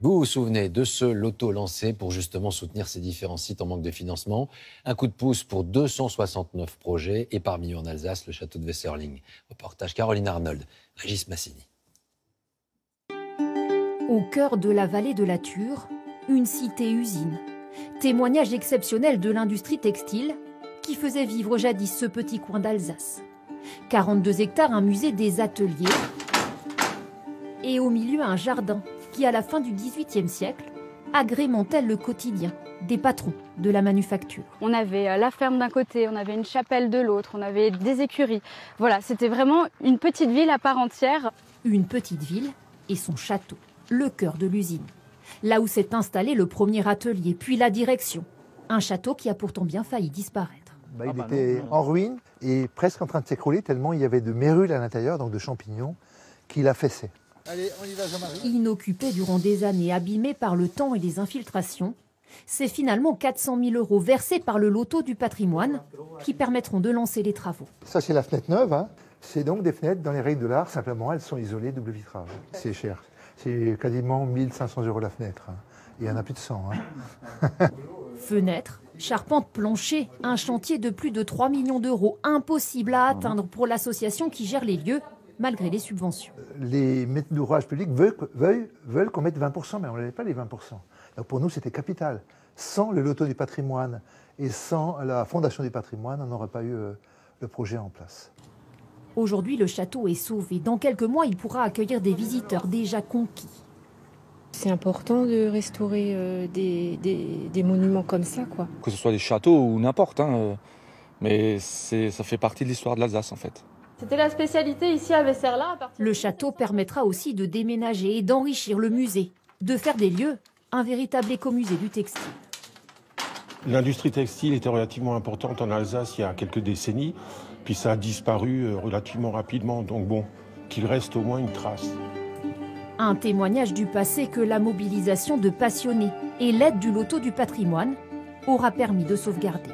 Vous vous souvenez de ce loto lancé pour justement soutenir ces différents sites en manque de financement. Un coup de pouce pour 269 projets et parmi eux en Alsace, le château de Wesserling. Reportage Caroline Arnold, Régis Massini. Au cœur de la vallée de la Thur, une cité-usine. Témoignage exceptionnel de l'industrie textile qui faisait vivre jadis ce petit coin d'Alsace. 42 hectares, un musée, des ateliers et au milieu un jardin qui, à la fin du XVIIIe siècle, agrémentait le quotidien des patrons de la manufacture. On avait la ferme d'un côté, on avait une chapelle de l'autre, on avait des écuries. Voilà, c'était vraiment une petite ville à part entière. Une petite ville et son château, le cœur de l'usine. Là où s'est installé le premier atelier, puis la direction. Un château qui a pourtant bien failli disparaître. Il était en ruine et presque en train de s'écrouler tellement il y avait de mérules à l'intérieur, donc de champignons, qui l'affaissaient. Allez, on y va, Jean-Marie. Inoccupé durant des années, abîmé par le temps et les infiltrations, c'est finalement 400 000 € versés par le loto du patrimoine qui permettront de lancer les travaux. Ça, c'est la fenêtre neuve. Hein. C'est donc des fenêtres dans les règles de l'art. Simplement, elles sont isolées, double vitrage. C'est cher. C'est quasiment 1 500 € la fenêtre. Hein. Il y en a plus de 100. Hein. Fenêtres, charpente, plancher, un chantier de plus de 3 millions d'euros, impossible à atteindre pour l'association qui gère les lieux, malgré les subventions. Les maîtres d'ouvrage publics veulent qu'on mette 20%, mais on n'avait pas les 20%. Donc pour nous, c'était capital. Sans le loto du patrimoine et sans la fondation du patrimoine, on n'aurait pas eu le projet en place. Aujourd'hui, le château est sauvé. Dans quelques mois, il pourra accueillir des visiteurs déjà conquis. C'est important de restaurer des monuments comme ça, quoi. Que ce soit des châteaux ou n'importe, hein, mais ça fait partie de l'histoire de l'Alsace, en fait. C'était la spécialité ici à Wesserling. Le château permettra aussi de déménager et d'enrichir le musée, de faire des lieux un véritable écomusée du textile. L'industrie textile était relativement importante en Alsace il y a quelques décennies, puis ça a disparu relativement rapidement, donc bon, qu'il reste au moins une trace. Un témoignage du passé que la mobilisation de passionnés et l'aide du loto du patrimoine aura permis de sauvegarder.